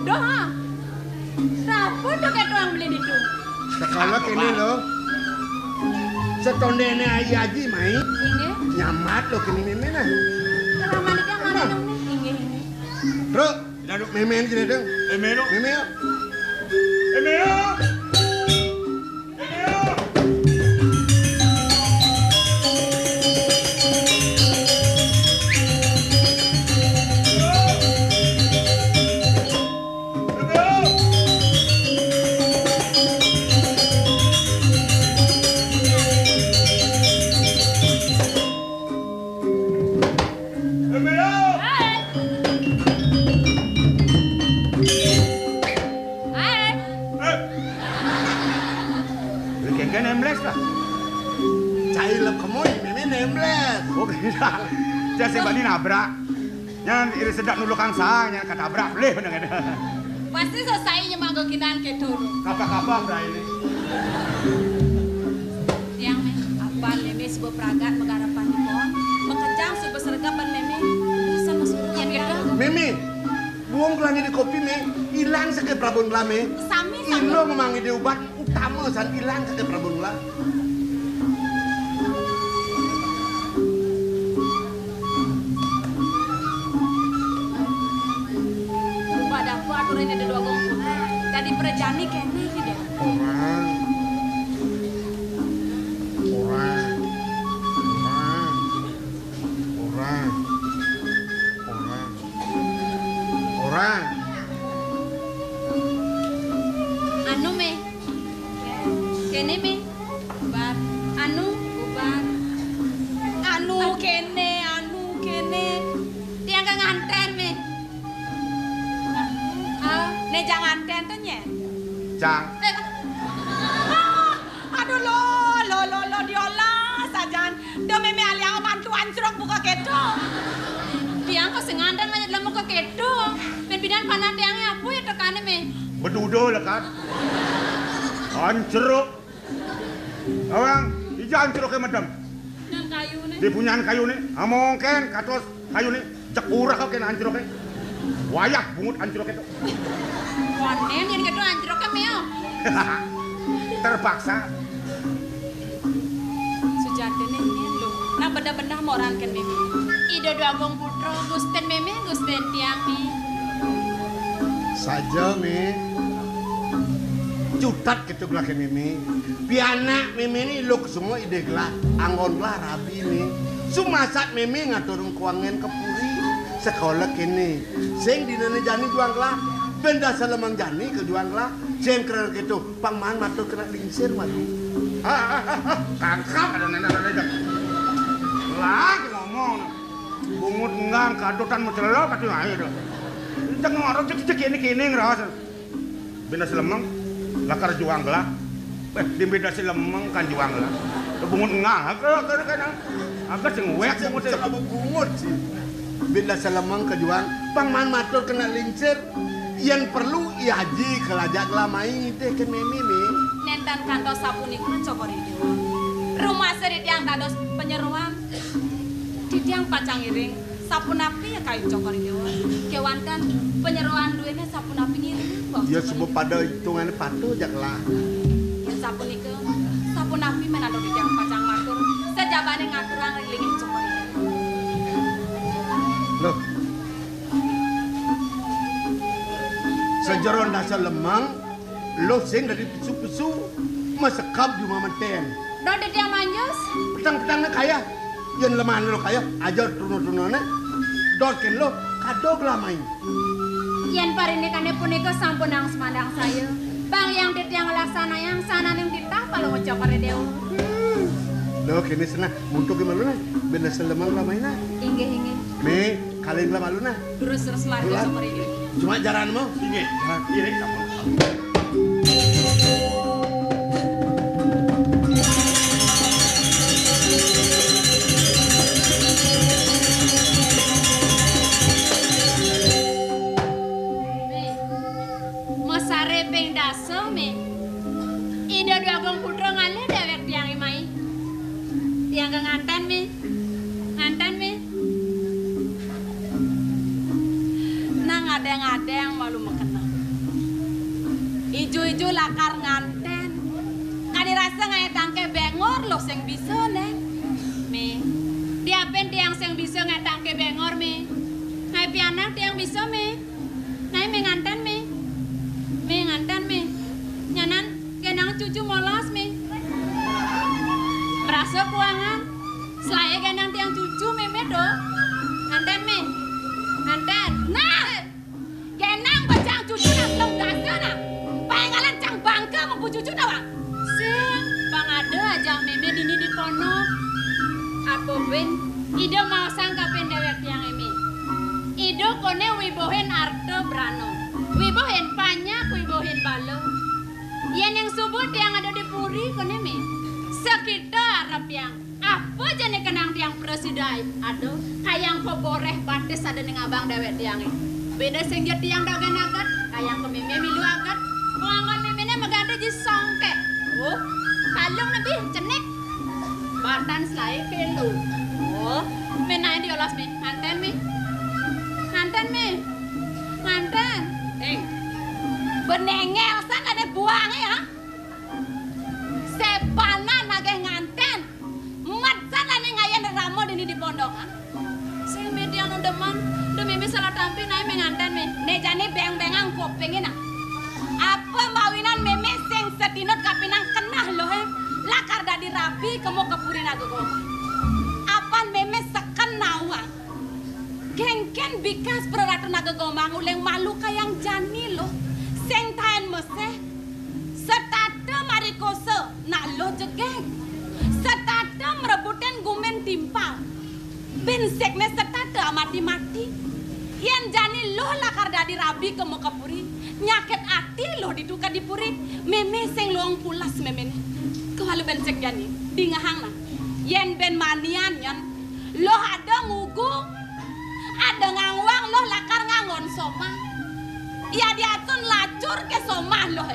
bodoh ha. Siapa tuh kayak tuang beli itu? Sekolah kini lo. Setondene ayi aji mai. Inge. Nyamat lo kini meme nah. Selama ini yang mana dong nih? Inge. Bro, daduk meme kini dong. Meme lo. Meme yo. Meme yo. Jasa bani nabrak. Nyan iri sedak nulu kangsa, nyan katabrak boleh bener ada. Pasti selesai nyemanggo kinan ke dulu. Kapak-kapak dah ini. Tiang me, apal meme sebuah peragat menggarapan di pohon, mengejang sebuah sergapan meme. Bisa masuk yang gitu. Meme, buang kelangi di kopi me, hilang sakit prabun lah me. Sami. Ilo memangi di obat utama san hilang sakit prabun lah. Ini ada dua gongku. Tadi perjani kene gitu. Orang. Anu me. Kene me. Bar. Anu bubar. Anu kene. Tiang ka nganten me. Ne jangan tenten ya. Jang. Aduh lo diolah sajan. Do meme aliang mantu anjrok buka kedo. Tiang kok sengandan banyak dalam buka kedo. Ben bidan panan tiangnya apa ya tekane me. Bedudo lah kan. Anjrok. Awang, ija anjrok ke madam. Nan kayu ne. Di punyaan kayu ni. Amongken katos kayu ni. Cek urah kau kena anjrok ke. Wayak bungut anjrok itu. Konen yang kedo anjrok ke meo. Terpaksa. Sejatine nyen lo. Nah benda-benda moran kan meme. Ido dua gong putro gusten meme gusten tiang mi. Saja me. Cutat gitu gelah ke meme. Piana meme ni lo semua ide gelah. Anggon gelah rabi me. Sumasak meme ngaturun kuangan ke puri. Sekolah kini. Sing dinane jani juang gelah. Benda salamang jani ke juang gelah. Sing keren gitu. Pangman matur kena lingsir mati. Kakak ada nenek-nenek. Lagi ngomong. Bungut ngang kadotan mencelok kata air. Jangan ngarep cek kini ngeras. Benda selemeng lakar juang gelah. Di beda selemeng kan juang gelah. Bungut ngang agak sing wek bungut bungut sih. Benda salamang ke juang. Pangman matur kena lingsir. Yang perlu iaji kelajak lamai teh ke meme me. Nentan kantos sapuni kun cokori dewa. Rumah seri tiang tados penyeruan. Di tiang pacang iring sapun api ya kayu cokori dewa. Kewantan penyeruan duitnya sapun api ngiring. Ya sebab pada hitungan patuh jak lah. Yang sapun itu sapun api menado di tiang pacang matur. Sejabane ngaturan ngelingin cokori dewa. Loh. Sejaron dasar lemang, lo sing dari pisu-pisu, masekap di mamaten. Dok di tiang manjus. Petang-petangnya kaya, yang lemah lo kaya, ajar turun-turunannya, dorkin lo kado gelamai. Yang parinikannya punika sampun ang semandang saya. Bang yang di tiang laksana yang sana yang ditah kalau ngecokori dewa. Lo kini sana, untuk gimana na? Benda selemang lamai na. Inge. Me, kalian lama lu na. Terus lari cokori dewa. Cuma jaran mau. Ini, iring sama. Masare peng daso me. Ida dua gong putra ngale dewek tiang imai. Tiang ngantan me. Nang ada yang malu mengenang. Ijo-ijo lakar nganten. Kadirasa ngaetangke bengor lo sing bisa neng. Mi, diapen tiang sing bisa ngaetangke bengor mi. Ngai pianak tiang bisa mi. Ngai mi nganten mi. Mi nganten mi. Nyanan genang cucu molos mi. Merasa kuangan. Selaya genang tiang cucu mi do. Nganten mi. Nganten. Nah, genang bajang cucu nak belum gasa nak. Pengalan cang bangka mampu cucu dah. Sing, bang ada aja meme dini di ponok. Apa ben? Ide mau sangka pendewek yang emi. Ide kone wibohen arto brano. Wibohen panyak, wibohen balo. Yen yang subut yang ada di puri kone mi. Sekitar Arab yang. Apa jane kenang tiang presidai? Aduh, kayang poboreh batis ada ning abang dewek tiang beda sing jet tiang dagan agat, kayang ke meme milu agat. Pengangon memene megade ji songke. Oh, kalung nabi cenik. Batan selai kelu. Oh, menai diolas mi, nganten mi. Nganten mi. Nganten. Benengel san ada buang ya. Sepanan agak nganten. Matsan ane ngayen ramo dini di pondokan. Sing median undeman, demi salah tampil naik menganten mi. Nejane beng-bengang kopengin ah. Apa mawinan meme sing setinut kapinang kenah loh lakar dadi rabi kemo kepurin aku kok. Apan meme seken nawang. Gengken bikas peratu naga gombang uleng malu kayang jani loh. Sing taen meseh. Setata marikose nak lo jegeng. Setata merebutin gumen timpal. Bensekne setata mati-mati. Yang jani lo lakar dadi rabi kemo kepuri. Nyakit ati lo diduka di puri. Meme sing loong pulas meme ni. Kalau bensek jani di ngahang lah. Yen ben manian yan. Lo ada ngugu. Ada ngangwang lo lakar ngangon soma. Ya diatun lacur ke soma lo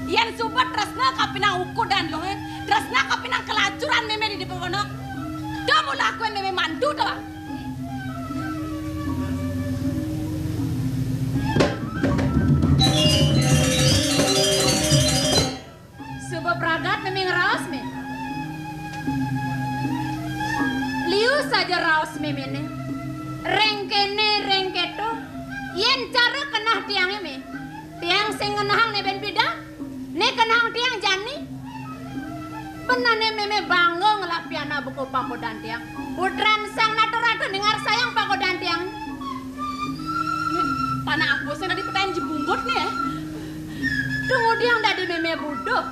Yen subat tresna kapinang ukudan lo Tresna kapinang kelacuran meme di peponok. Kamu lakuin meme mandu doang. Sebab ragat meme ngeraos me. Liu saja raos meme ne. Rengkene rengketo. Yen cara kenah tiang me. Tiang sing ngenahang ne ben bida. Ne kenahang tiang jani. Benane meme bangga ngelapiana buku pakodan tiang. Putran sang nato-nato dengar sayang pakodan tiang. Panah aku sing tadi petahin jebunggut nih ya. Tunggu diang dadi meme budok.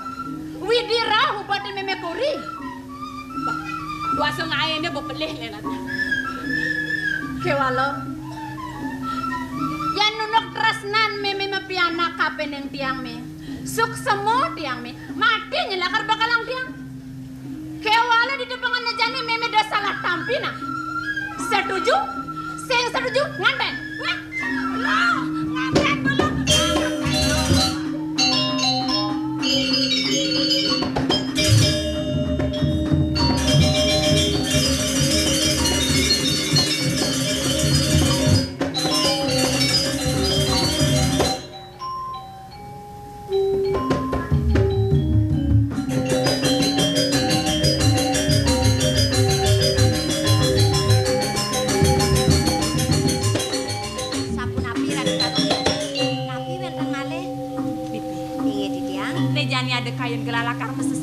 Widira hubati meme kuri. Dua sengaine bepelih lenat. Kewalo. Yan nunuk tresnan meme mapiana kapeneng tiang me. Suk semu tiang me. Mati nyelakar bakalang tiang. Kewala di depangan jani meme dah salah tampina. Setuju? Sing setuju nganten. Wah, lo nganten dulu.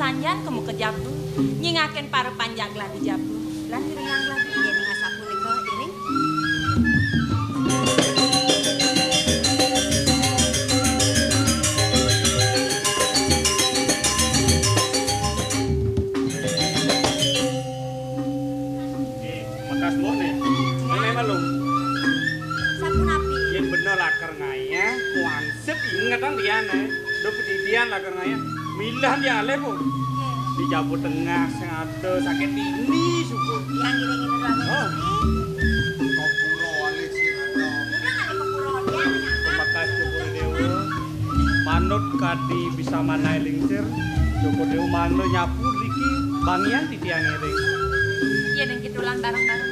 Sanjan kamu ke Jabu nyingaken para panjang lah di Jabu lan riang lah yen ngasapu liko iring Makas mo nih ini malum sapu napi yang bener lakar ngaya kuansep ingetan dia nih do kedidian lakar ngaya milah dia lepo di Jabu Tengah sing ado sakit ini subuh yang ngiring-ngiring lagi Kopuro wali sing ada. udah kali kepuro dia terima kasih Joko Dewa manut kadi bisa manai lingsir Joko Dewa manut nyapu riki bangian di tiang ngiring iya dan kita ulang bareng-bareng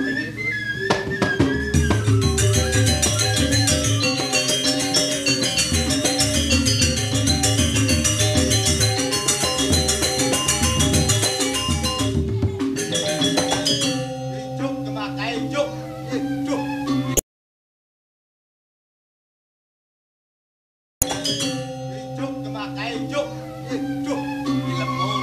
Cuk. Cuk, kemakai cuk. Cuk, dilemong.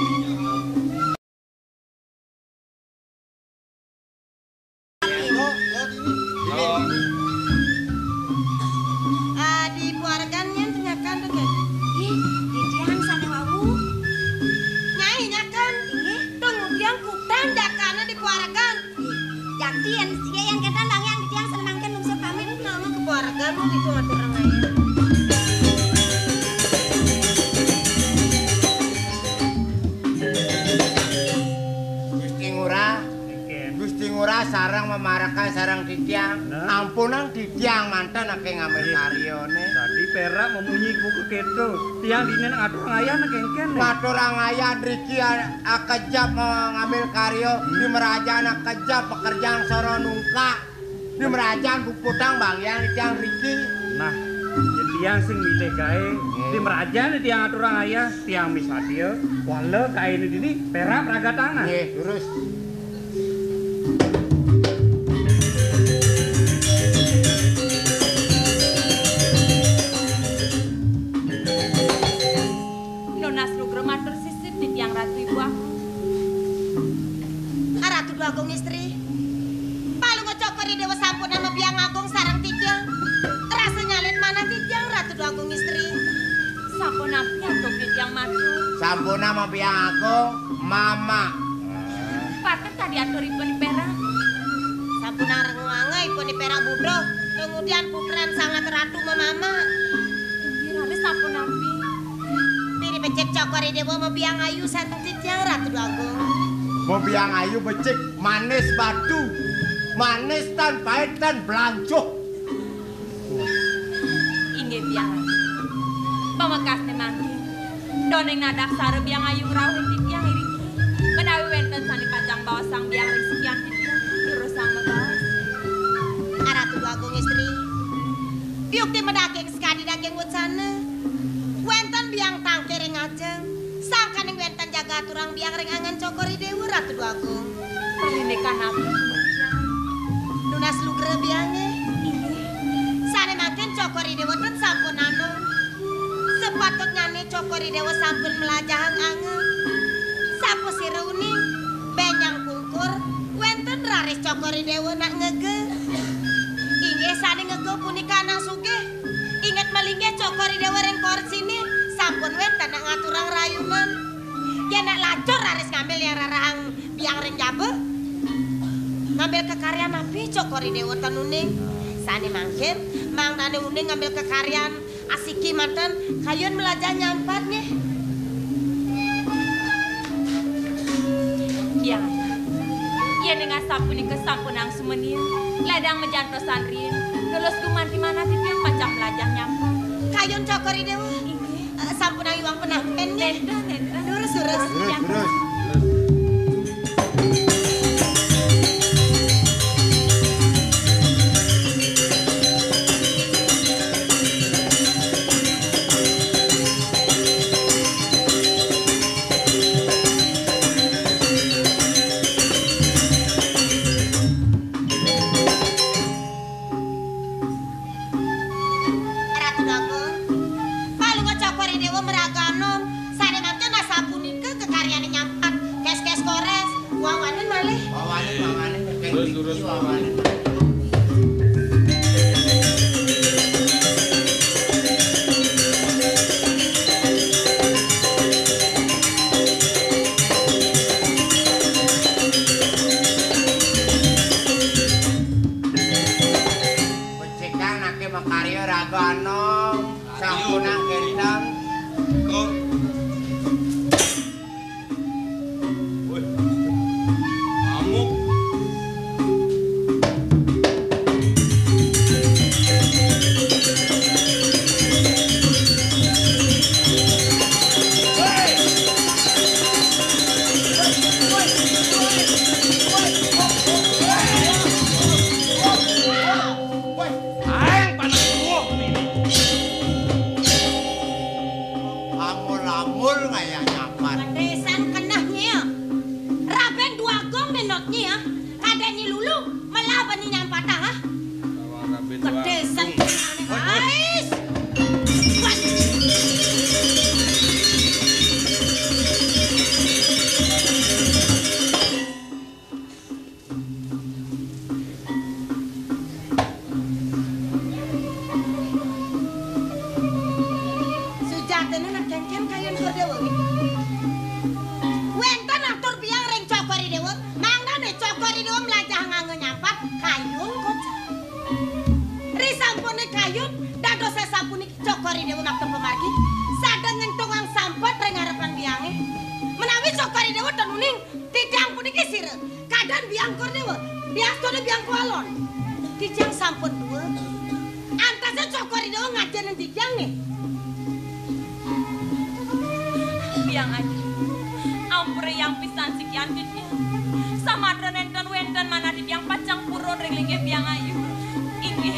Di buargan nyen tenyakan deket. Di diang sana wau. Nyai nyakan. Kemudian kutan dakana di buargan. Janti yang kita nang yang di diang senangkan lungsur pamit. Nama ke buargan mau itu atur orang lain. Gusti Ngurah sarang memarakan sarang Ditiang. Ampunan Ditiang mantan ake ngambil karyone. Tadi perak memunyi buku keto. Tiang dinen atur ngayan kengken. Ngatur ngayan Riki akejap ngambil karyo. Di merajaan akejap pekerjaan soro nungka. Di merajaan buputang bagian Ditiang Riki. Nah, tiang sing milih gawe. Di merajaan tiang atur ngaya. Tiang misadio. Wala kae ini perak pragatana. Nggih, terus. Ratu Agung istri. Palu ngocokori dewa sampun nama biang agung sarang Tijang. Rasa nyalin mana Tijang Ratu Agung istri. Sampun api atau yang matu. Sampun nama biang agung mama. Patut tadi aturipun perak. Sampun areng wangai pun perak budok. Kemudian puteran sangat ratu mama. Kira sampun api. Piri becek cokori dewa mau biang ayu sarang Tijang Ratu Agung. Mau biang ayu becik manis batu. Manis tan pahit tan belancuh. Inggih biang ayu. Pamekasne mangke. Doneng nadak sare biang ayu ngrawuh titiang iriki. Menawi wenten sani panjang bawa sang biang ring sekian titiang terus sang megaos. Ratu Agung istri. Biukti medaging sekali daging wucana. Wenten biang tangkering ajeng. Sangkaning wenten jaga turang biang ring angan cokori dewa Ratu Agung. Parindekan api. Lunas lugre biange. Inggih. Sane makin cokori dewa ten sampun anu. Sepatutnya nih cokori dewa sampun melajahang ange. Sapu siruni benyang kungkur. Wenten raris cokori dewa nak ngege. Inggih sane ngege punika nang sugih. Ingat malingge cokori dewa ring korsini. Sampun wenten nak ngaturang rayunan. Ya nak lacur raris ngambil yang rarahang biang ring jabe. Ngambil kekaryaan api cokori dewa tenuning. Sani mangkin, mang tani uning ngambil kekaryaan asiki mantan kayun melajah nyampatnya. Ya. Ia dengan sampun ke sampunang sumenir. Ladang menjantosan rin. Lulus kuman di mana titiang panjang melajah nyampat. Kayun cokori dewa. Sampunang iwang penampennya. Lurus. Terus. Ratu Agung. Palu ngocokori dewa meraganom. Sane makin asapunika kekaryaan nyampat. Kes-kes kores. Wawanen malih. Wawanen. Terus. Wawanen. Becikang nake makarya ragana. Sampunang kendang. Amur sampune kayun dados sapuniki Cokori Dewa makten pemargi sadeng ngentungang sampot ring ngarepan biyange. Menawi Cokori Dewa tenuning titiang puniki sire kadan biang Kordewa biastone biang kualon. Titiang sampun dua. Antase Cokori Dewa ngajen titiang nih. Biang aja. Ampure yang pisan sekian titiang. Samadra nenten wenten mana titiang pacang purun ring linggih biang ayu. Inggih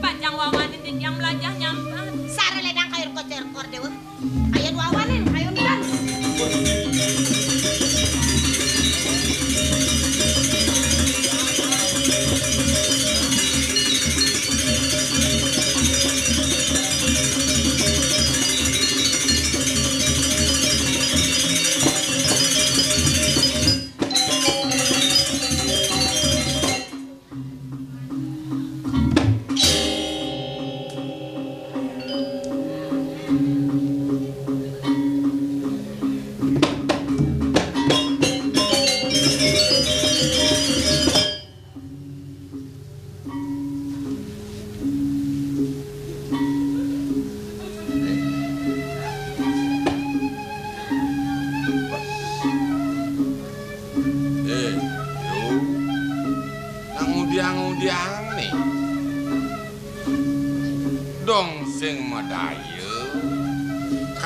pacang wawanin titiang melajah nyampan. Sare ledang kayun kocer Kordewa. Ayun wawanin kayun dan.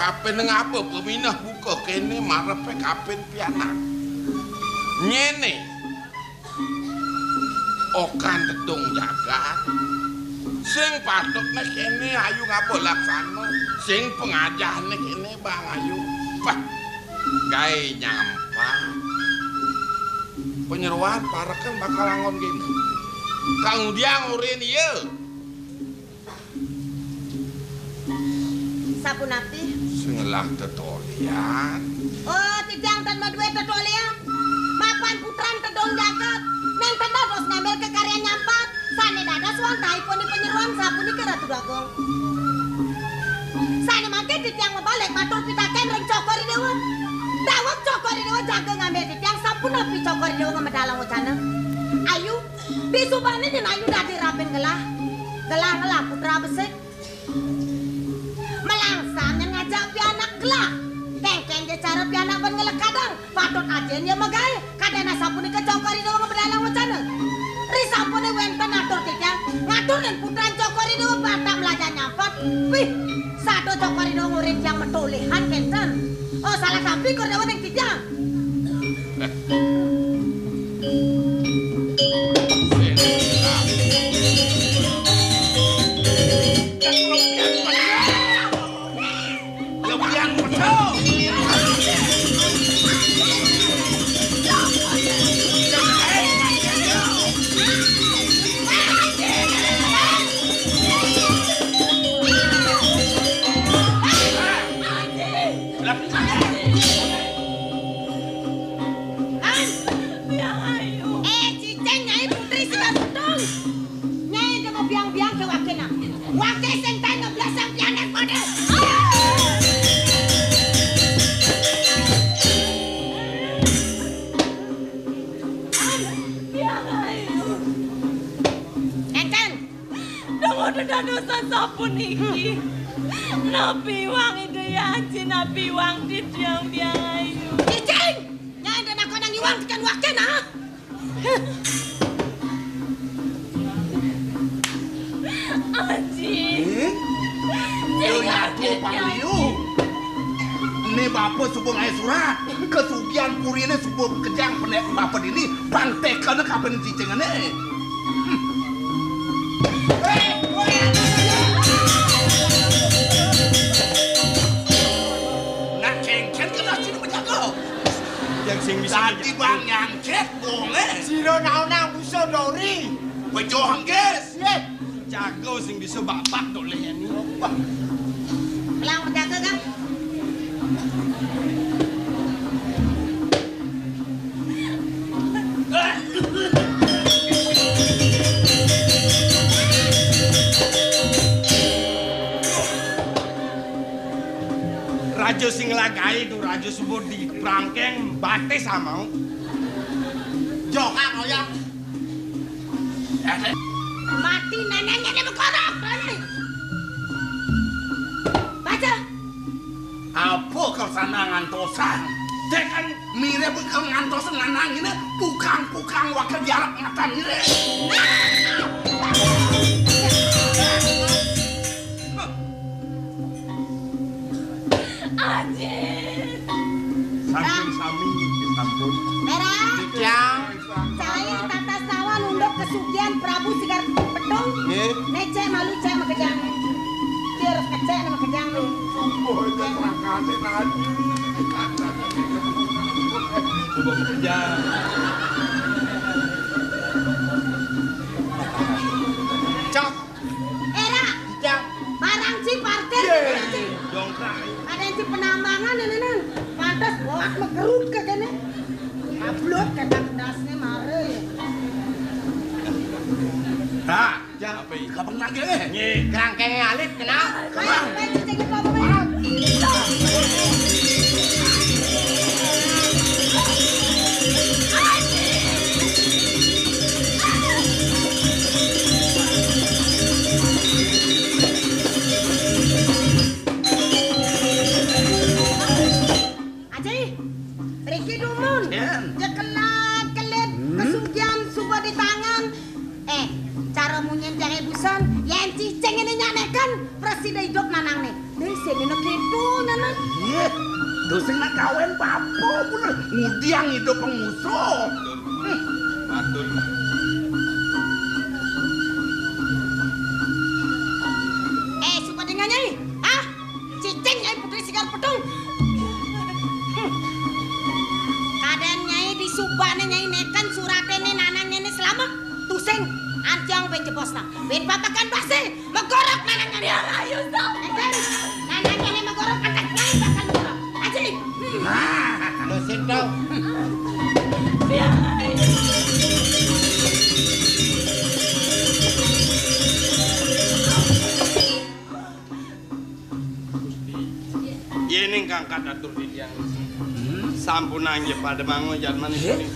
Kapen ngapa peminah buka kene marepe kapen pianak. Nyene. Okan tetung jagat. Sing patutne kene ayu ngapa laksana. Sing pengajahne kene Bang Ayu. Wah. Gawe nyampah. Penyeruan pareken bakal angon kene. Kang Diang urin ieu. Sapunapi Sengelah tetolian. Oh, titiang tan madue tetolian. Mapan putran tedong jagat. Nenten dados ngambil ke karya nyampat. Sane dadas wong taiponi penyeruan sapuniki Ratu Dagong. Sane mangke titiang ngebalik matur pitaken ring Cokori Dewa. Dawuh Cokori Dewa jaga ngambil titiang sapunapi Cokori Dewa ngemedalang wacana. Ayu, bisubane yen ayu dadi rapin gelah. Gelah putra besik. Melangsang yang ngajak pianak gelak. Kengkeng je cara pianak ban ngelek kadang. Patut ajen ya magae. Kadana sapuni ke Cokori Dewa ngebedalang wacana. Risampune wenten atur titiang. Ngatur dan putran Cokori Dewa batak melajah nyampat. Wih, satu Cokori Dewa ngurin yang metulihan kenten. Oh, salah sampi Kordewa neng titiang. Sapuniki napi wang ide yaji napi wang titiang biang ayu Cicing nyai dan aku nang iwang tekan waken ha Aji Yo yakin Pangliu Ini bapak subuh ngai surat kesugian puri ini subuh kejang penek bapak ini bantekan kapan cicing ini Tadi bang nyangket boleh. Siro nau-nau musuh dori. Bejo hangges. Jago sing bisa bapak doleh ini. Pelang menjaga kan? Raja sing lagai itu raja subuh di prangkeng batis sama. Jokan oyang. Mat mati neneknya dia berkorok. Baca. Apa kau sana ngantosan? Tekan mirip kau ngantosan lanang ini pukang-pukang wakil jarak ngatan ini. Anjir. Saking sami sampun. Merah. Yang Saya tata sawa nunduk kesugihan Prabu Sigar Pedung. nggih. Necek malu cek makejang. Terus kecek nama kejang. Oh, itu rangkane tadi. Coba kerja. Cok. Era. Yang Barang si parkir. Dongkrak. Ada yang si penambangan ini. Pantas bawa megerut ke kene. Ablot kata dasnya mare. Hah? Apa ini? Kapan lagi nih? kerangkenge alit kenapa? Ayo, cek apa apa. Aji, Riki Dumun. Jekelat kelit kesugihan subuh di tangan. Cara munyen jahe busan, yang cicing ini nyanekan presiden hidup nanang nih. Dari sini nak gitu nanang. Iya. Dosen nak kawin papo pun ngudiang hidup pengusuh. Matur. Sumpah dengan nyai, ah, cicing nyai putri Sigar Pedung. Kadang nyai di subane nyai nekan suratene nanangnya ini selamat. Tusing, anjang ben jeposna, ben babakan basi, megorok nanangnya dia. Ayo stop. Nanangnya ini megorok angkat nyai bakal megorok. Aji. Dosen tau. Yen ingkang kadatur tiyang sampun anggih pada mangun jalman iki.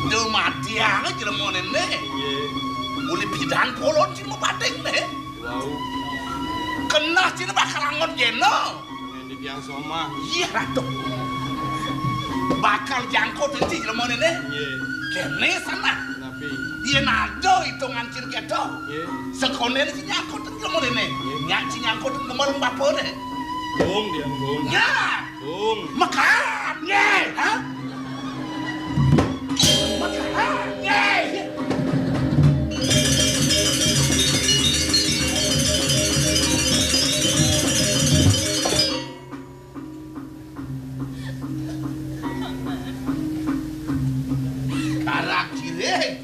Dumati aja jelemonen nih. Nggih. Uli bidan polon sih mau badeng nih. Wau, Kena sih bakal angon jeno. ngendi tiyang somah. Iya ratu. Bakal jangkau nanti jelemonen nih. Nggih. Kene sana. Napi? Iya nado hitungan ciri kedo. Nggih. Sekonen si nyangkut tuh jelemonen nih. Nyak si nyangkut tuh nomor bapak nih. Gong tiyang gong. Ya. Gong. Makan. Ye. Hah? Makan. Ye. Karak kiri.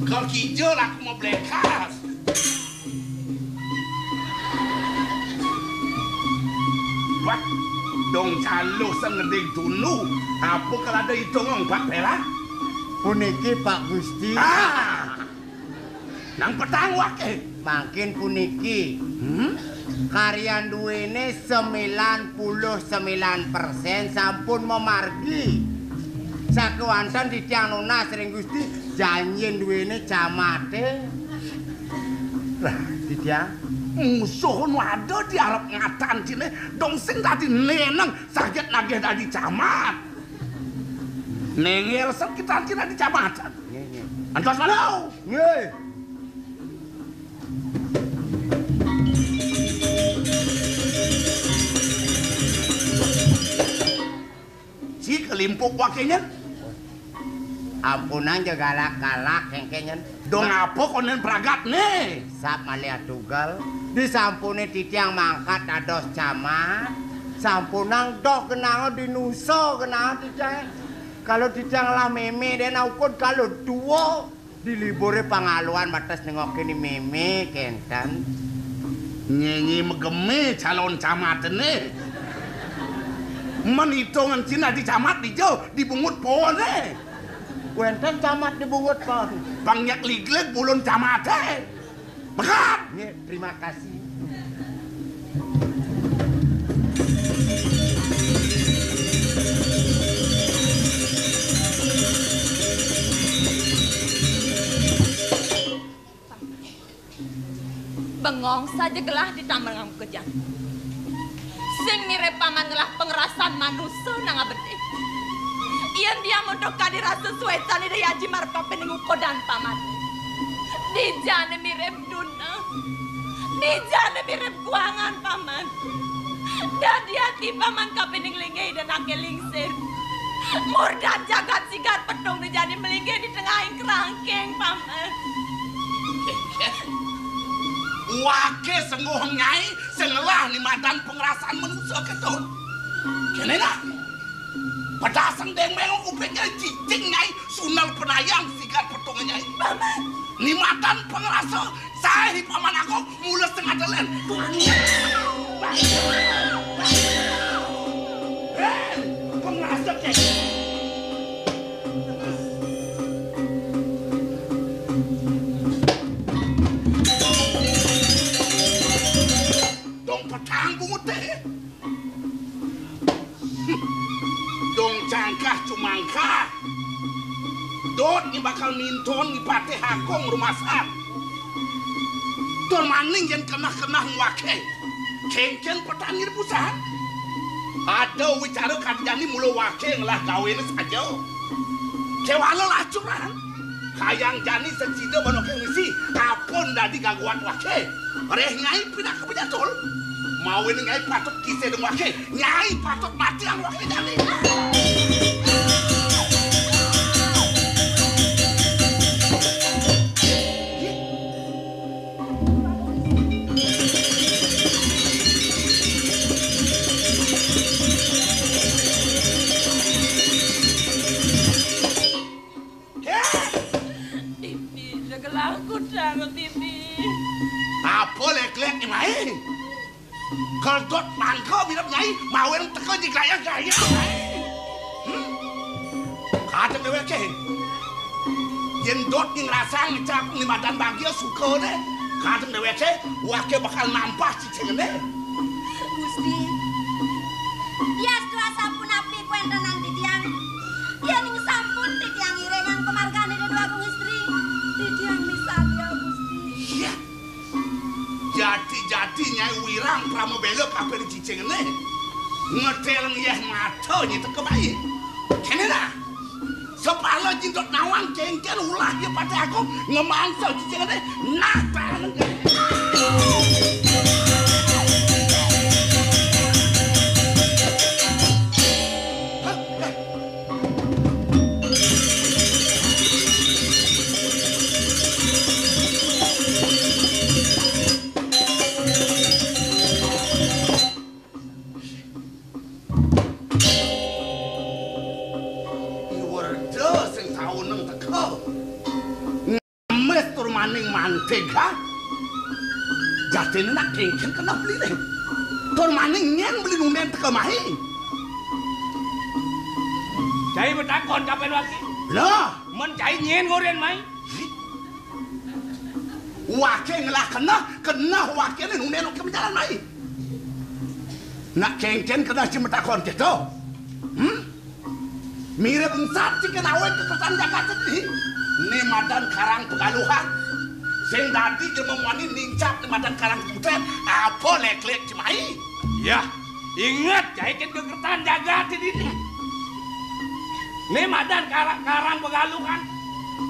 Kalau kijol aku mau blekas. Wah, dong calo sengeding tunu. Apa kalau ada hitungan Pak Pela? Puniki Pak Gusti. Nang petang wake. Makin puniki. Karyan duwene 99% sampun memargi. Sakewanten titiang nunas ring Gusti janjin duwene jamate. Lah, titiang Musuh wado di arep ngatan sini. Dong sing tadi neneng sakit nagih tadi camat. Nengel sekitar kita di camatan. nggih. Antos mana? Nggih. Si kelimpuk wakenya. Ampunan je galak-galak kengkenyen. Dong apa konen pragat nih? Sap malia tugal disampune titiang mangkat dados camat. Sampunang dok kenang dinuso kenang titiang. Kalau titiang lah meme dan ukun kalau dua di libure pangaluan batas nengok ini meme kentan. Nyenyi megeme calon camat nih. Menitungan Cina di camat di jauh dibungut pohon nih. Wenten camat dibungut pon. Banyak ligleg bulun camat nih. Bekat. Nggih, terima kasih. bengong saja gelah ditambah ngam kejang. Sing mirip paman gelah pengerasan manusia nang abedi. Iyan dia mondok kadira sesuai tani daya aji marpa peningu kodan paman. Dijane mirip duna. Dijane mirip kuangan paman. Dadi hati paman kapening lingai dan ake lingsir. Murdan jagat sigar pedong dijani melinggih di tengahing kerangkeng paman. Wake sengguh nyai sengelah ni madan pengerasaan manusia ketun. Kene lah. Pedasang deng mengong kupingnya cicing nyai sunal penayang sigar pedong nyai. Paman. Ni madan pengerasa saya paman aku mula setengah jalan. Pengerasa kek. Dong petang bungut deh. Dong cangkah cumangkah. Dot ni bakal minton ni pate hakong rumah sak. Dor maning yang kena wake. Kengken petani di pusat. Ada wicara kadjani mula wake ngelah kawin saja. Kewala lah curan. Kayang jani secida banokeng misi. Kapon dadi gaguan wake. Reh nyai pindah ke penyatul. Mawin nyai patut kisah dengan wake. Nyai patut mati ang wake jani. Apa lek-lek ni mai? Kalau dot mangko minap nyai, mawin teko di gaya-gaya. Kata dewe ke? Yen dot ni ngerasa ngecap ni madan bahagia suka deh. Kata dewe ke? Wake bakal nampak cicing deh. Gusti. Ya setelah sampun api kuenta nanti tiang. Ya ning sampun tiang irengan kemargane de dua istri. Tiang misalnya Gusti. Iya. Jati-jati nyai wirang pramobelo kape di cicing deh. Ngetel ngeh mata nyita kebaik. Kene dah. Sepala jindot nawang cengken ulah dia pada aku ngemangsa cicing deh. Nah tangan. Mantega jatin nak kengken kena beli deh. Tor maning nyen beli numen teka mahi. Cai betakon kapan waki? Lah, Men cai nyen ngoren mai. Wake ngelah kena wake ni numen ke berjalan mahi. Nak kengken kena cimetakon gitu. Mirip ensat cikin awet kekesan Jakarta ni. Ni madan karang pegaluhan. Sing dadi jelema wani nincap di madan karang putret, apa lek-lek cemai? Ya, ingat cai ken kegertan jaga di dini. Ni madan karang pegaluhan.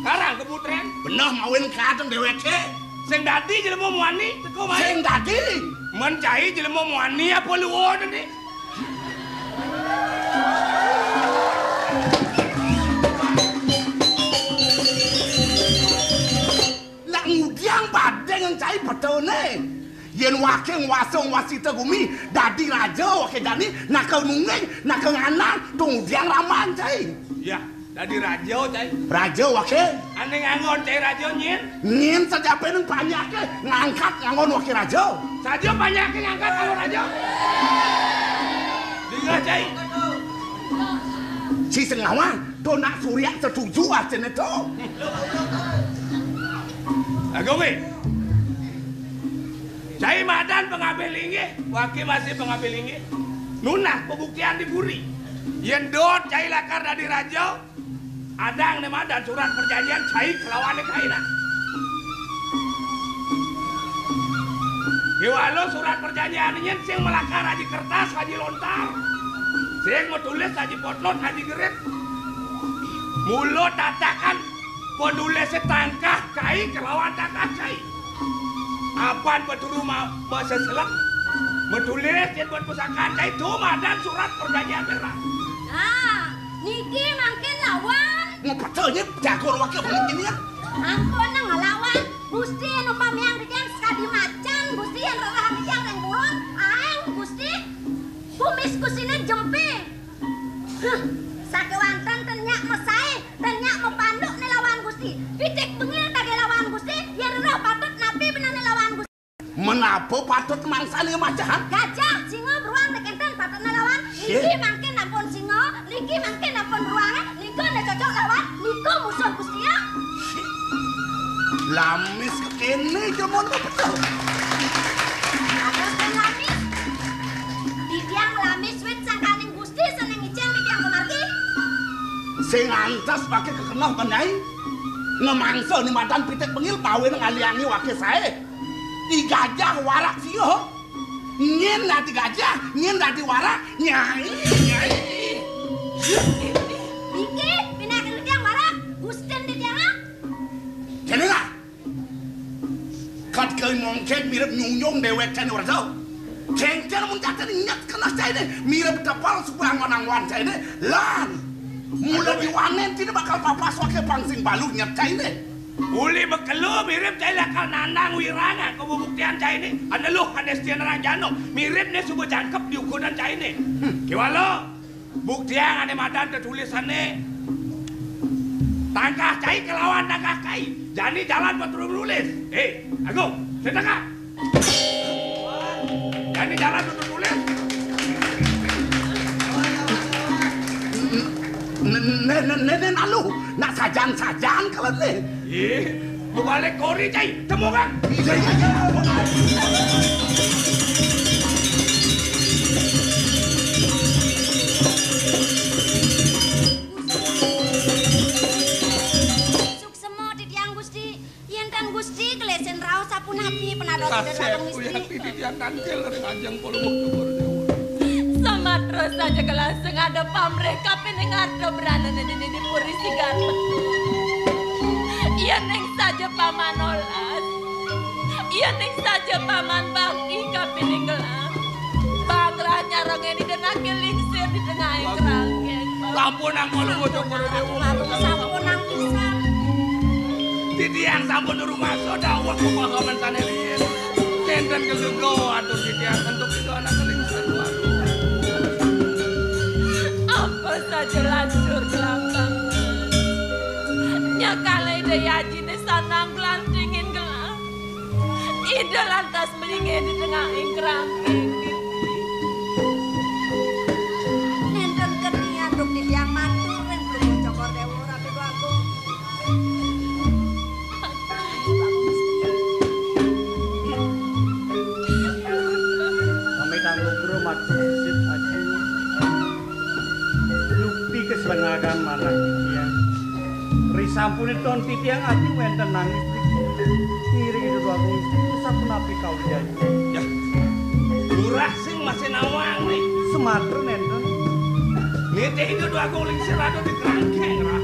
Karang keputren. Bener mawin kadang deweke. Sing dadi jelema wani teko mai. Sing dadi Men cai jelema wani apa luwon ni? Ngudiang badeng yang cai betul ni. Yen wakeng wasong wasita gumi dadi raja wake dani nak nungeng nak nganang tungdiang raman cai. Ya, dadi raja cai. Raja wake. Ane ngangon cai raja nyen. Nyen saja peneng banyak ke ngangkat ngangon wake raja. Saja banyak ngangkat kalau raja. Dengar cai. Si sengawan tu nak surya setuju aja neto. Agowe. Cai madan pengambil lingi, waki masih pengambil lingi. Nunah pembuktian di Buri. Yen dot cai lakar dari raja, adang ne madan surat perjanjian cai kelawan kaina. Kiwalo surat perjanjian nyen sing melakar aji kertas aji lontar. Sing menulis aji potlot aji gerep. Mulut tatakan penulis tangkah kai kelawan tangkah kai. Apaan beturu bahasa selak. Menulis jen buat pusakaan kai tumadan surat perjanjian merah. Nah, niki mangkin lawan. Ngepetulnya jago wakil pengen ya. Ampun nang ngelawan. Gusti anu pamiang dijang sekadi macan, Gusti anu rahang dijang reng bulon, aeng Gusti. Kumis kusine jempe. Sakewanten tenyak mesae, tenyak mepanduk ne lawan Gusti. Pitik bengil kage lawan Gusti, yen roh patut napi benar ne lawan Gusti. Menapa patut mangsane macahan? Gajah, singa beruang nek enten patut ne lawan. Niki mangkin ampun singa, niki mangkin ampun beruang, niku nek cocok lawan, niku musuh Gusti ya. Lamis kene jemon betul. Atas kan lamis. Didiang lamis wit sangkaning Gusti seneng ijeng didiang kemargi. Sing antas pakai kekenal menai. Ngemangsa ni madan pitik bengil pawe ngaliangi wakil sae. Di gajah warak sio. Nyen dadi gajah, nyen dadi warak, nyai. Iki pinaken didiang warak, Gusti didiang. Kene lah. Kat kali mongkek mirip nyung dewek kene warso. Cengcer mun jatan ingat kena caine mirip tepal supaya ngonang-wan caine lan. Mula diwanen tidak bakal papas wakil pangsing balu nyat caine. Uli bekelu mirip cai lakal nandang wiranga kebubuktian caine. Anda lu Hanestian Ranjano mirip ne subuh jangkep di ukuran caine. Kiwalo buktian ane madan tertulisannya. Tangkah cai kelawan tangkah kai. Jadi jalan betul nulis. Agung, sedekah. Jadi jalan betul nulis. Nenen alu, nak sajan kalau le. Balik kori cai, temu kan? Iya. Gusti kelesen raos sapunapi penadot Kasep yang titian tangkel dari panjang polumuk tukur dewa. Samatra saja kelaseng ada pamreh kaping ada beranan ini dipuri sigar betul. Iya neng saja paman olas. Iya neng saja paman bakti kaping gelam. Bangranya rong ini dan akil lingsir di tengah kerangkeng. Sampunang polumuk tukur dewa. Sampunang pisang. Titian sampun rumah soda awak pemahaman sanelian. Enten kelugo atur titian untuk itu anak kelingser waduh. Apa saja lancur gelambang. Nyakala ide yaji ne sanang gelantingin gelam. Ide lantas melingin di tengah kerangkeng. Nenten kenian duk titiang matur ren belum cokor dewa rapi aku. Maksud aja lukti keselengakan manah titiang risampun ton titiang aja wenten nangis ngiring itu aku sampun api kau janji ya murah sing masih nawang nih sematra nenten ngete itu aku lingsir ada di kerangkeng rah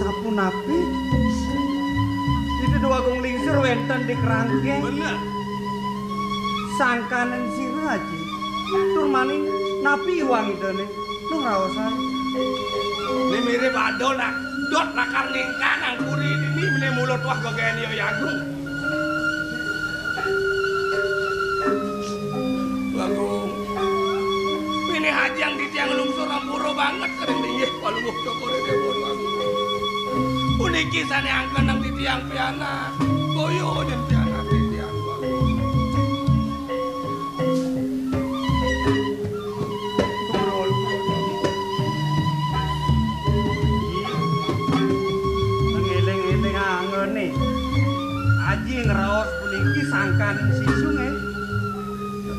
sampun api itu dua gong lingsir wenten di kerangkeng bener sangkanan sirah aja tur maning napi uang itu nih lu ngerawasan ini mirip adonak dot lakar ningkan ang puri ini ini mulut wah gagayan yo yagung Agung ini hajang di tiang lungsur ampuro banget kering dingin walau bukto kore dewon Agung uniki sana yang kenang di tiang piana boyo dan piana di tiang Agung Aji ngeraos puniki sangkaning sisunge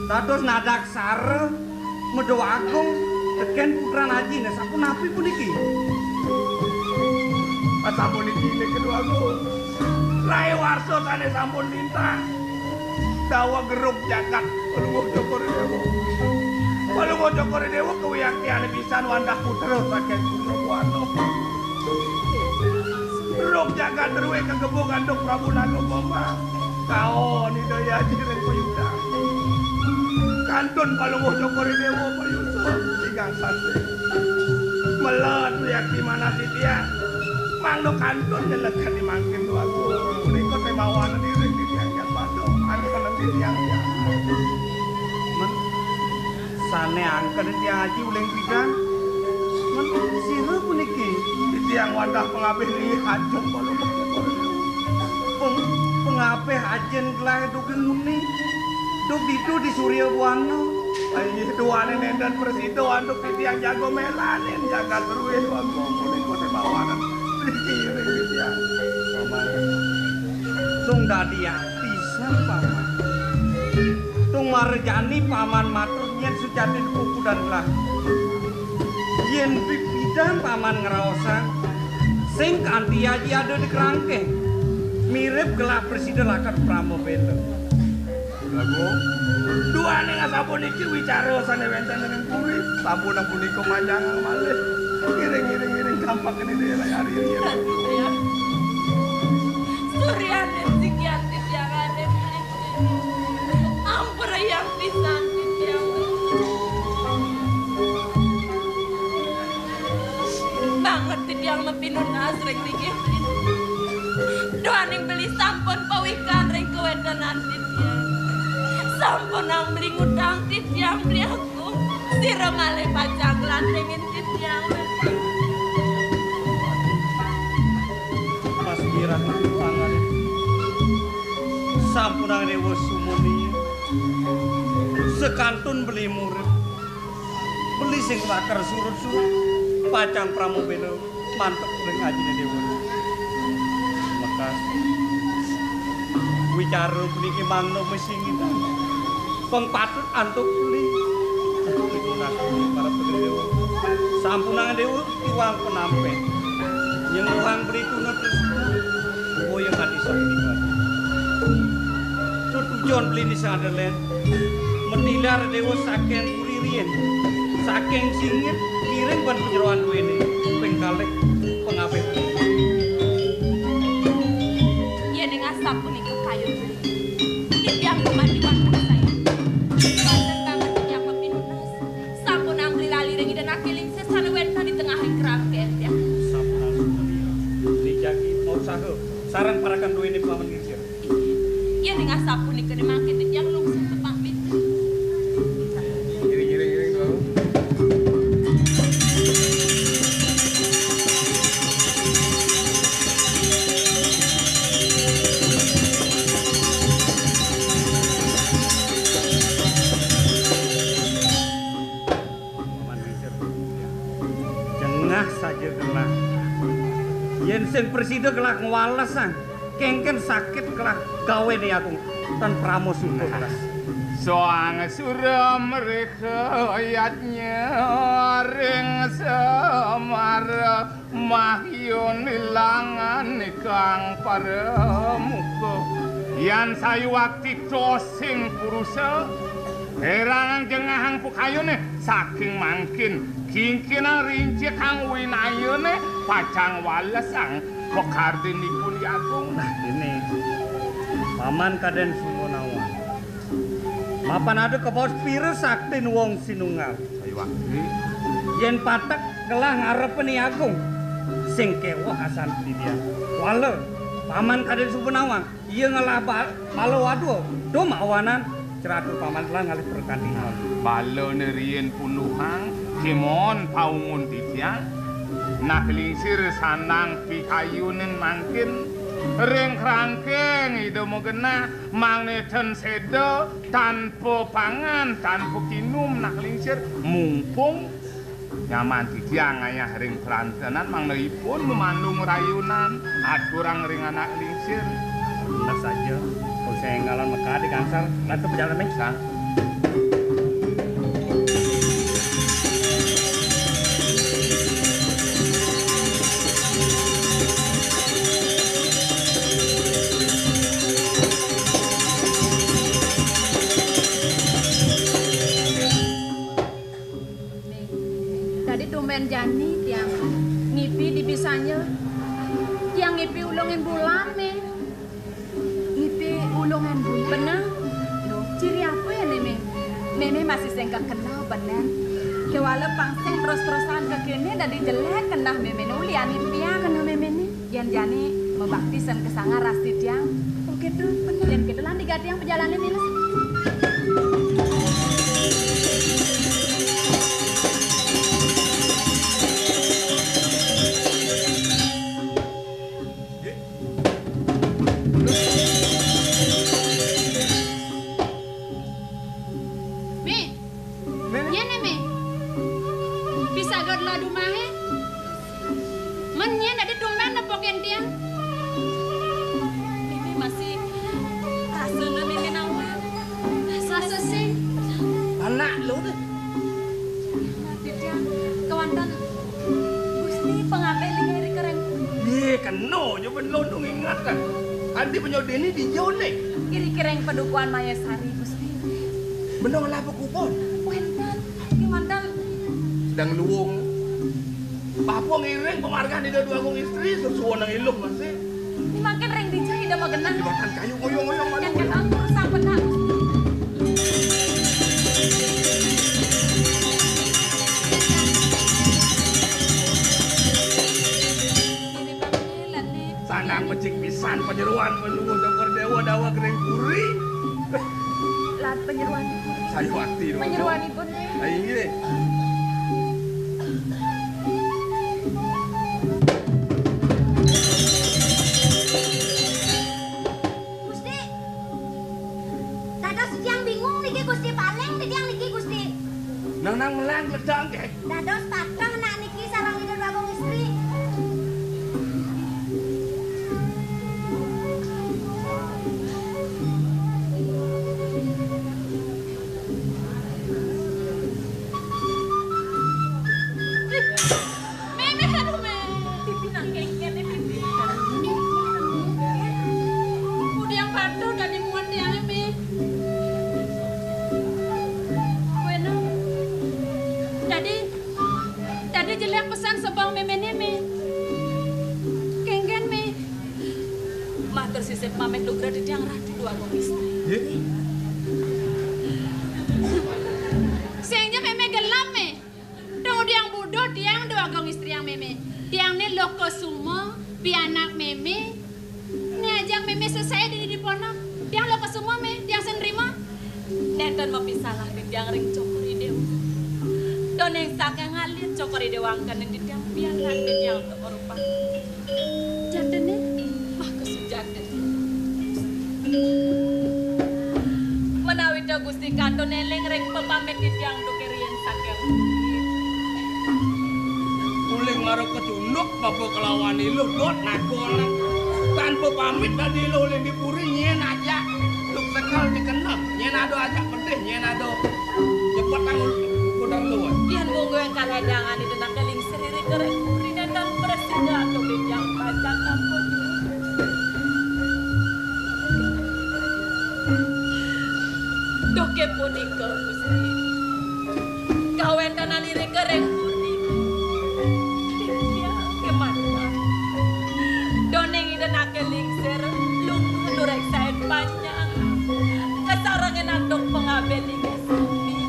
dados nadak sare medho agung teken putran Aji ne sapunapi puniki sampun iki kedua agung Rai warso sane sampun lintang dawa geruk jagat Palungguh Cokoredewo. Palungguh Cokoredewo kewiyaktiane pisan wandah putra saking Suryawana. Geruk jagat derwe kegebo ganduk Prabu Nagabomba. Kaon Hidaya Jireng Payuda. Kantun Palungguh Cokoredewo payusa tigang sate. Melet yakti mana titiang. Mangdo kantun nyelekan dimangkin tuaku. Menika teh mawana diri titiang yang pado. Anu kana titiang ya. Men sane angken titiang aji uling bidang. Men sira puniki titiang wandah pengabeh li hajeng Palungguh Cokoredewo. Pengabeh ajen gelah dugeng muni. Duk ditu di Suryawana. Ayo duane nendan presito anduk titiang jago melanen jaga terus wanggo menika teh bawanan. Paman, tung dadi pisan paman. Tung marjani paman matur yen sujati kuku dan lah. Yen pipidan paman ngeraosan, sing kanthi aji ada di kerangkeng. Mirip gelah presiden lakat Pramobeta. Lagu, duane ngasapuniki wicara sane wenten dengan puri. Sampun punika manjangan malih. Giring kampak ini dia hari ini. Suryane sikiantit yang ada ampun yang pisantit yang banget yang mepinun asreng dikit. Doaning beli sampun pawikan ring kewedanan titiang. Sampun ang beli ngutang titiang beli aku. Sira malih pacak lantengin titiang. Mas Birah pangan sampunang dewa sumuni sekantun beli murid beli sing lakar surut-surut pacang Pramobeta mantep ring ajine dewa mekas wicara puniki mangno mesingin pengpatut antuk beli para dewa sampunang dewa tiwang penampe yang ruang berituna terus yang hati sakti tujuan beli di Sadalen mentilar dewa saking kuririen saking singit kiring ban penyeruan duwene pengkalek pengabeh yen ing asap punika kayu titiang kemandiwan saya banten banget titiang mepinunas sampun angli lali ring iden akiling sesane wenten di tengah kerangkeng ya usaha sarang parakan duwe ini paman ngir. Iya ning asapunika mangke titiang lungsung tepak mit. Giring tuh. Paman ngir. Jengah saja gelah. Yen sing presiden gelah ngwalesan, kengken sakit gelah gawe ni aku tan Pramosuto gelah. Soang sura mereka ayatnya ring semar mahyun ilangan kang para muka yan sayu wakti tosing purusa herangan jengahang pukayune saking mangkin kingkina rinci kang winayune pacang walesang pekardinipun agung. Nah ini paman kaden Sumonawa mapan ada kebawas pira sakti wong sinunggal sayu wakti yen patek gelah ngarepen agung sing kewah asan dia wale paman kaden Sumonawa ieu ngalah balo waduh do mawanan ceratur paman telah ngalih pertandingan balo nerien punuhang kimon paungun titiang nak lingsir sanang pikayunin mangkin ring rangkeng ide mo gena mangneten sedo tanpa pangan tanpa kinum nak lingsir mumpung nyaman titiang ayah ring perantenan mangneipun memandung rayunan aturang ring anak lingsir benar saja saya ngalan Mekah di Kansar lantu perjalanan Mekah Meme masih sing kenal bener. Kewala pangsing terus-terusan ke kene dadi jelek kenah meme nuliani piang kenah meme ni. Yen jane membaktisan kesanga rasi tiang. Oh gitu bener. Yen gitu lan digati yang perjalanan ini. Andi penyodeni di Jone. Kiri-kireng pedukuan Mayasari, Gusti. Bener lah kupon. Wenten, kemantan. Sedang luwung. Papo ngiring penghargaan di dua kong istri sesuai nang ilum masih. Ini makin reng dijah ida magenah. Bahkan kayu ngoyong-ngoyong mana. Yang kenal sang benar. Sanang pecik pisan penyeruan penyuwun Cokor Dewa dawa kering puri. Lat penyeruan ibu. Sayu hati. Penyeruan ibu. Ayo gini. Gusti. Dados yang bingung niki Gusti paling titiang niki Gusti. Nang melang ledang kek. Dados patah nak niki sarang ida babong istri. Pamit lugra di tiang ratu dua kong istri. Sehingga meme gelam me. Tunggu diang bodoh tiang dua kong istri yang meme. Tiang ni loko semua pianak meme. Ni ajang meme selesai di ponok. Tiang loko semua me. Tiang senrima. Nenten mau pisalah di tiang ring Cokori Dewa. Don yang sakang ngalir Cokori Dewa angkan di tiang pianak di tiang untuk merupakan. Jatuh ni. Mah kesujatan. Menawi da Gusti Kanton eling ring pepamit di tiang dukerien saking. Uling marang ketunduk babo kelawan ilu dot nakolan. Tanpa pamit tadi lu uling dipuri nyen aja. Luk sekal dikenal nyen ado aja pedih nyen ado. Cepet kan kudang luar. Dian monggo yang karedangan itu nak keling seriri kereng puri dan presida atau di tiang pajak ampun. Doke punika Gusti. Kawentan alire kereng puri. Dia kemana? Doneng ida nak lingser lung durek saen panjang. Kesarangan andok pengabeling sumi.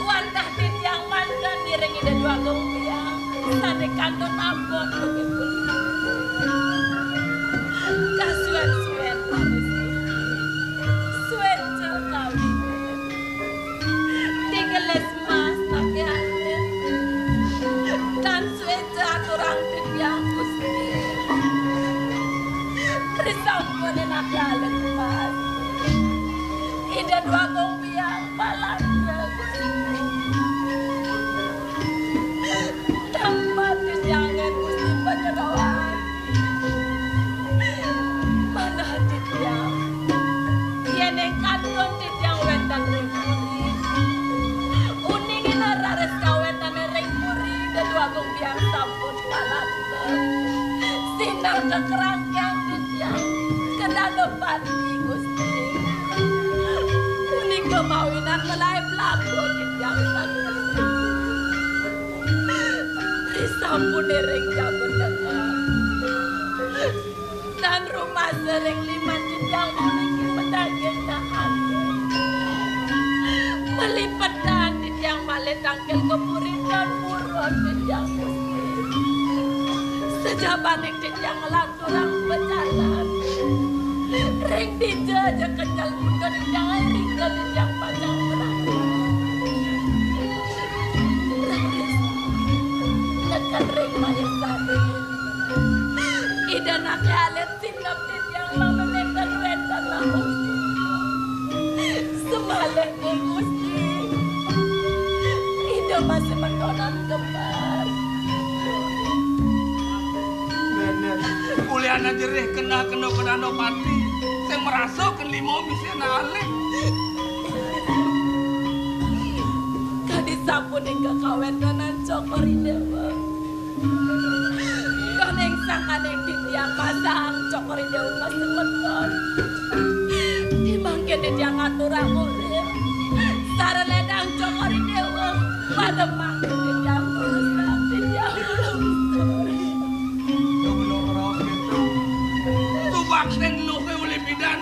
Wandah tin yang mandan direng ida dua gombiang. Sane kanton ampun doke puri. Kasuan-suan manis. Tinggalas mas pakai dan sueca aturang tiang Gusti. Risampun enak jalan mas. Ida dua gombiang balanya Gusti. Tempat jangan Gusti penyerawan. Mana tiang? Yeneng kanton tiang wendang ringpuri. Uningin arares kawentan ringpuri dan dua gombiang sampun palanta. Sinar kekerangkang tiang kedalopan di Gusti. Uning kemawinan melai pelaku tiang sakit. Risampun ring jago dengar. Dan rumah sering liman tiang memiliki pedaging na hati. Melipetan di tiang malet tangkel kepurin dan murun di tiang muslim. Sejabaning di tiang lantulang berjalan. Ring dijaja kejal muka di tiang ring ke di tiang panjang berani. Nekan ring mayat sari. Ida nak alet singgap di tiang mama mekan wetan lahus. Semalek di gusti. Ida masih menonton kembar. Bener. Kuliahna jerih kena kedano pati. Saya merasa ke limo misena alek. Kadi sampun ing kekawenan cokori dewa. Kaneng sanganeng di tiang pasang cokori dewa masih meton. Dimangke di tiang aturang urip. Sareledang cokori dewa. Pada mangke di tiang urusan di tiang urusan. Tubaksen lu ke uli bidan.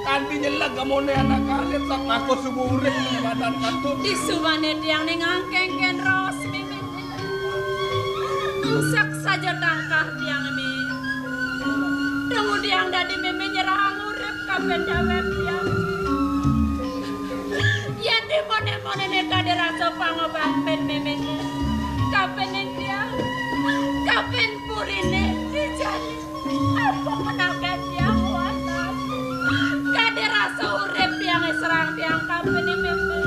Kanti nyelag gamone anak kalit sak aku suburin di badan kanto. Disubane tiang ning angkengken ros mimin. Angsak saja tangkah tiang mi. Tunggu tiang dadi mimin nyerang urip kapen jawab tiang. Yen di mone-mone neka dirasa pangobat pen mimin. Kapen ning tiang. Kapen purine dijani. Apa menakan tiang watak. Kade rasa urip tiang serang tiang kapen ning mimin.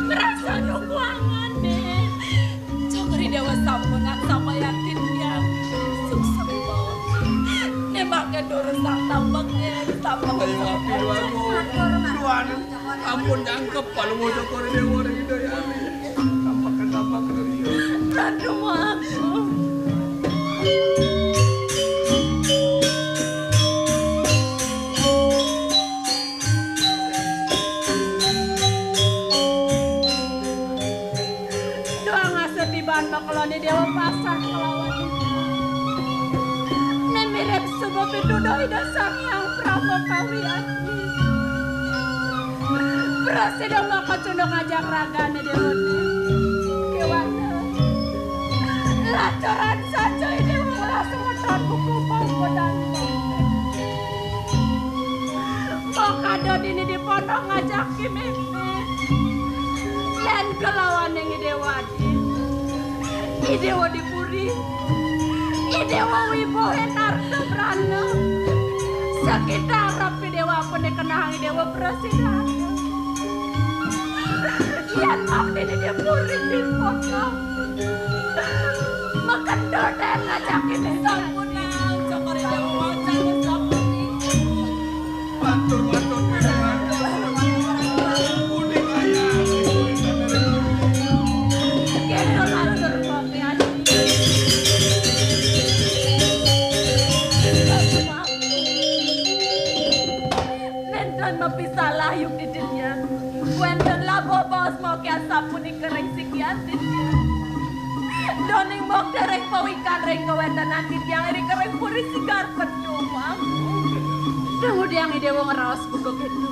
Merasa nukuangan nih. Cokri dewa sampungan sama yakin tiang. Sukses po. Nemake dorusak tampaknya. Tampaknya Tuhan, ampun jangkep kalau mau cokori dewa gitu ya. Tampak dari dia. Aduh aku. Doang asal di bahan bakalane dewa pasang kelawan. Nemirip sebuah bidudoi dasar yang pramokawiati. Berhasil dong gak kecundong ngajak ragane dewa kewana. Lacoran saja ini langsung ngetot buku panggodan. Mau kado ini di pondok ngajak kimi. Len kelawan yang idewadi. Idewa dipuri. Idewa wibohe narto brana. Sekitar rapi dewa pene kenang idewa presiden. Yan mak ini dipuri di pondok. Makan dodeng ngajak ini sampunang. Cokori dewa wajah sampuning. Matur kuning ayam. Kendo latur kopi hati. Nenten mapisalah yuk di dunia. Wenten labo bos mau kian sapuni kering sikian titia. Doning mok dereng pawikan reng kewenten nanti tiang iri kering puri sigar penyumang. Tunggu diang idewo ngeraos buku gitu.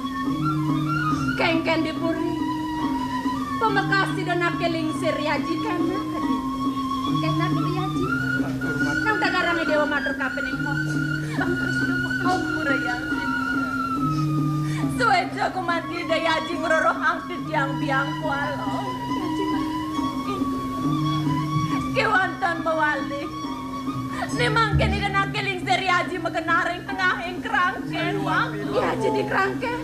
Kengken dipuri. Pemekasi dan nakeling siriaji kena kadi. Kena kiriaji. Nang tagarang idewo matur kapen ing mok. Bang Kristus mau murayang. Suweja kumati dayaji ngrorohang di tiang biang kualo. Kewantan mawali. Nemangken ida nakeling seriaji magenaring tengahing kerangken. Ya jadi kerangken.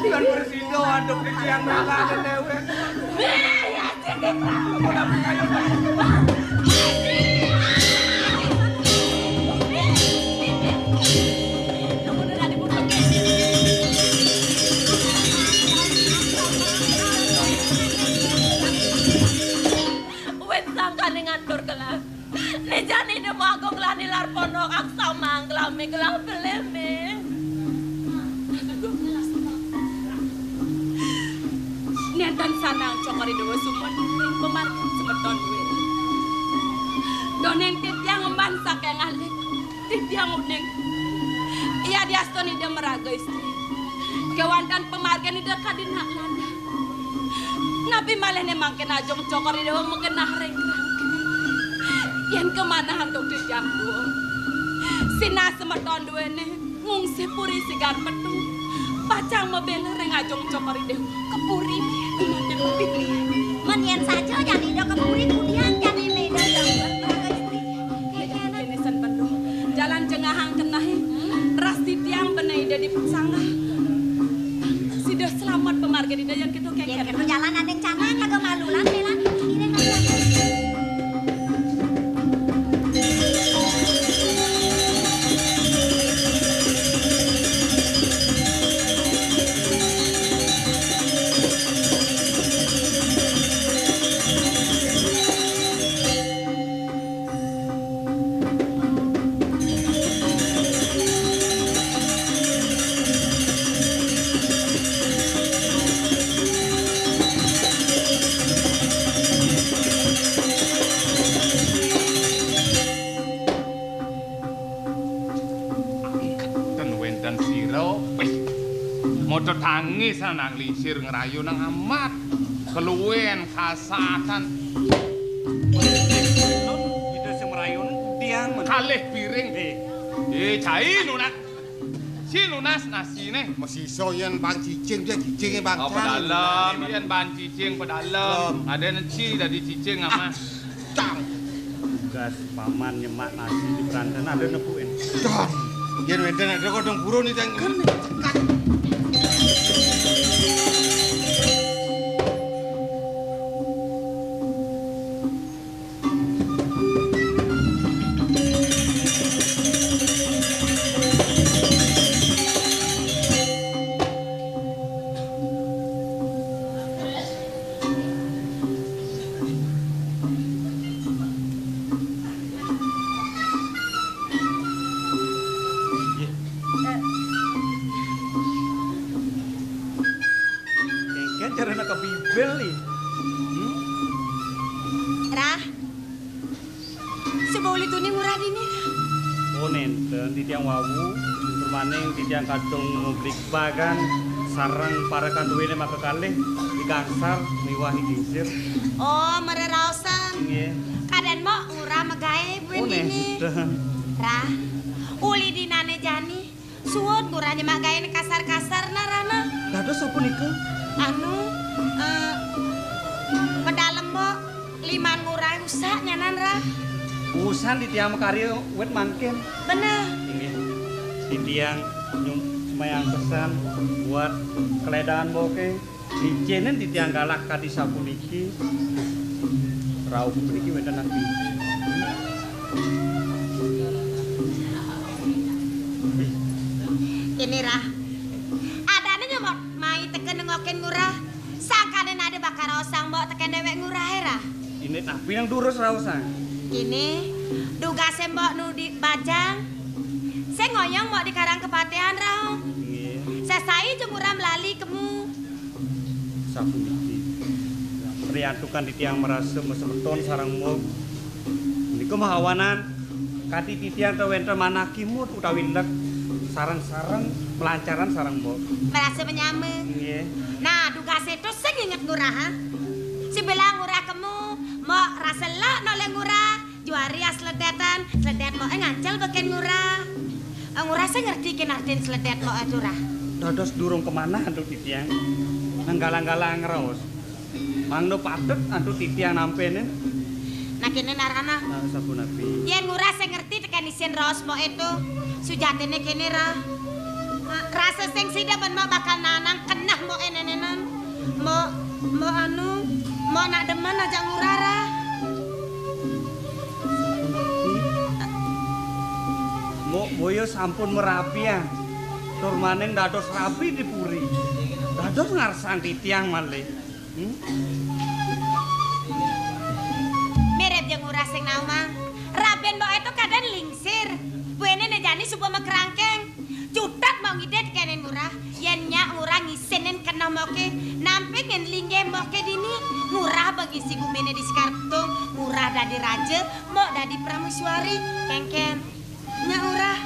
Dan bersindo aduk di tiang naga dewe. Ya jadi kerangken. Ngatur kelas. Nejani de magong lani larpono aksa manglame kelah beleme. Niatan sanang cokori dewa sumon pemarkin semeton duit. Doneng titiang membansa keng alik. Titiang uning. Ia diastoni de meraga istri. Kewantan pemargen ida kadin hak landa. Nabi malene mangken ajong cokori dewa mengenah rengkrang. Yen kemana hantuk dijang duo. Sina semeton duwene ngungsi puri sigar petu. Pacang mebela reng ajong cokori dewa kepuri makin pilih. Menyen saja jadi do kepuri kudian jadi ledo yang Kinisan pendu. Jalan jengahang kenahi. Ras tiang benai jadi pesangga. Sidah selamat pemarga di dayan gitu kayak gitu jalan ada yang canang kagak malulan lela. Moco tangis nang lisir ngerayu nang amat keluwen kasatan Itu sing merayun tiang kalih piring jai lunas si lunas nasine Mesiso yen bang cicing dia cicinge bang. oh pedalam yen ban cicing pedalam ada neci dari cicing ama Cang. Tugas paman nyemak nasi di peranten ada nepuin. Don. Yen wenden ada kodong burung nih tang. Karena ke bibel nih. Rah. Sebau itu nih murah dini. Oh nenten di tiang wawu, bermaning di tiang kadung ngublik bagan, sarang para kanduwene maka kalih di gangsar miwahi gisir. Oh, mererausan. Nggih. Kaden mau murah megawe buen dini. Rah. Uli dinane jani. Suwun kurangnya mak gawe kasar-kasar narana. Dados apa niku? Anu pedalem mbok liman ngurai usak nyanan Rah. Usan di tiang karya wet mangken. Bener. Nggih. Di tiang mayang pesan buat keledaan boke. Dicenen di tiang galak kadi sapuniki. Rauh puniki wenten nabi. Ini Rah. Adane nyomot mai teken ngoken ngurah. Sakane nade bakar osang mbok teken dewek ngurah Rah. Ini nabi yang durus rausang. Ini dugase mbok nu di bajang. Saya ngoyong mbok di karang kepatean Rah. Nggih. Sesai jeung urang lali kemu. Sapuniki. Priantukan di tiang merasa mesemeton sarang muk. Niku mahawanan kati di tiang teu wenten manakimut utawi lek sarang-sarang pelancaran sarang muk. Merasa menyame. Nggih. Nah, dugase itu sing inget ngurah ha. Si belang ngurah kemu, mau rasa lo noleh ngurah, juari asledetan, sledet mau ngancel beken ngurah. Ngurah saya ngerti kenartin sledet mau curah. Dados durung kemana antuk di tiang. Nanggalang-galang raos. Mangno patut antuk di tiang nampene. Nah kini narana. Nah, sapunapi. Yen ngurah saya ngerti tekan isin raos mau itu, sujatine kini Rah. Rasa sing sida ben mau bakal nanang kenah mau enenenan. Mau anu, mau nak demen aja ngurah Rah. Mbok boyo sampun merapi ya. Tur maning dados rapi di puri. Dados ngarsang di tiang malih. Mirip jeung ngurah sing naumang. Raben mbok itu kadang lingsir. Buene nejani subuh mekerangkeng. Jutat mau ngidet kenen ngurah. Yen nyak ngurah ngisenen kena moke. Nampi ngen lingge moke dini. Ngurah bangisi gumene di sekartung. Ngurah dadi raja, mau dadi pramusyari. Kengken. Nyak ngurah.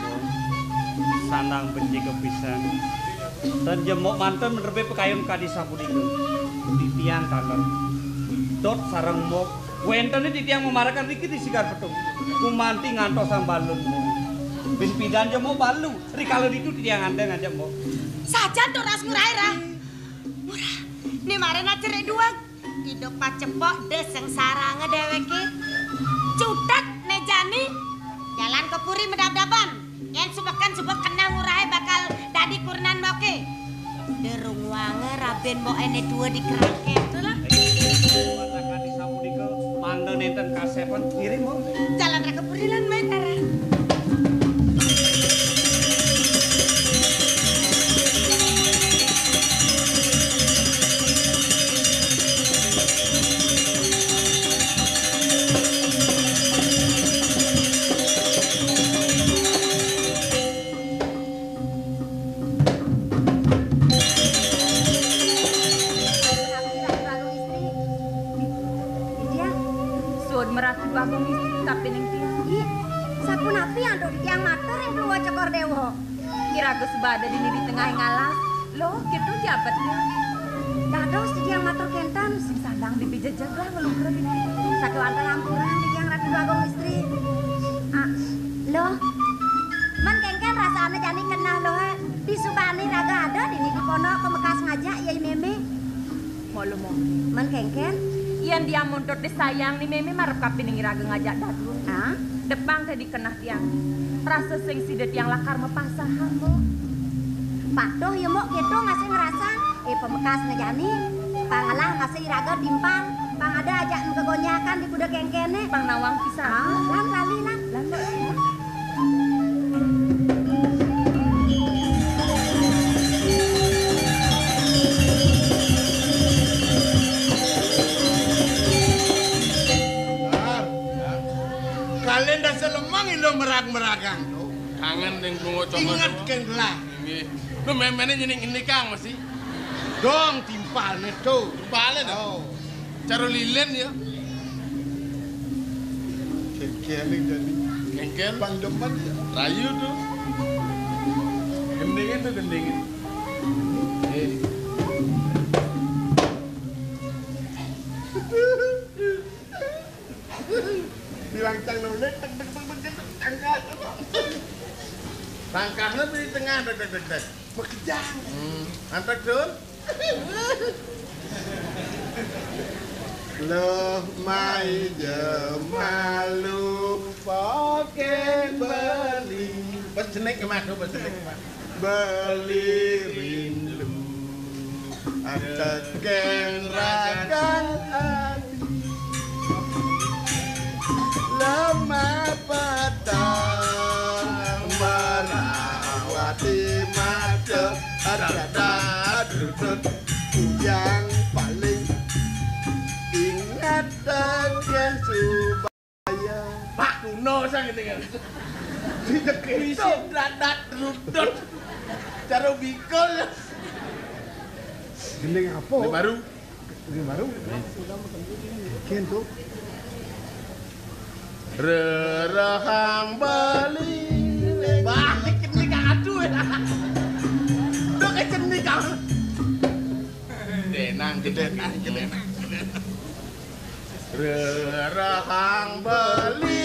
Sanang benci kepisan. Dan jemok mantan menerbe pekayun kadi sapunika. di tiang kantor. Dot sarang mok. Wenten di tiang memarakan dikit di sigar petung. Kumanti ngantos sambalun mo. Ben pidan aja mau balu. Ri kalau itu di tiang andeng aja mo. Sajan tuh ras ngurai ra. Murah. Nih maren aja rek duang. Hidup pacepok deseng sarang ngedeweke. Cutat nejani. Jalan ke puri medab-daban. Yang subekan kena ngurai bakal dadi kurnan moke. Derung wange raben mo ene dua dikerake. Itulah. Matakan di sapu dike. Manda nenten kasepan kirim mo. Jalan ra ke puri lan main ara. Bagong istri tapi ning tiang. Ih, sapunapi ando di tiang mater yang keluar cokor dewo. Kirago sebada dini di tengah ngalas. Loh, gitu jabatnya. Dados di tiang mater kentan. Sing sadang dipijejeg lah ngelungker ini. Satu antar lampuran di tiang ratu bagong istri. Ah, loh. Man kengken rasanya jani kenal loh. Di Subani raga ada di kono kemekas ngajak yai meme. Mau lo mau. Man kengken. Yang dia mundur disayang nih meme marep kapining iraga ngajak dadru. Ah, Depang teh dikenah tiang. Rasa sing sidet yang lakar mepasahan mo. patuh ya mo gitu ngasih ngerasa. Pemekas ngejani. Pangalah ngasih iraga dimpang. Pang ada ajak ngegonyakan di kuda kengkene. Pang nawang pisah. Ah, lan lali lan. Lan mo. Kalian dah selemang ilo merag-meragang tuh. Kangen ning bungo cokor. Ingat kenlah. Nggih. Lu memene nyening ini Kang mesti. Dong timpalnya tuh. Balen Oh. Caro lilin ya. Kekeling jadi. Kengkel Pandeman ya. rayu tuh. Gendingin tuh gendingin. Bilang cang nulis, tangkah. Tangkahnya di tengah, dek. Bekejang. Antak dun. Loh mai jemalu pakai beli. Pesenek mas, pesenek. Beli rindu. Ateken rakan hati. Lama petang merawati mata ada yang paling ingat dengan Subaya. Pak kuno sang gitu kan. Di deket Bisa dadat rudut. Cara bikol. gendeng apa? Ini baru. Ini baru. Kian tuh. Rerahang bali Balik ini kang aduh ya. Dok ini kang. denang gedenang. Rerahang beli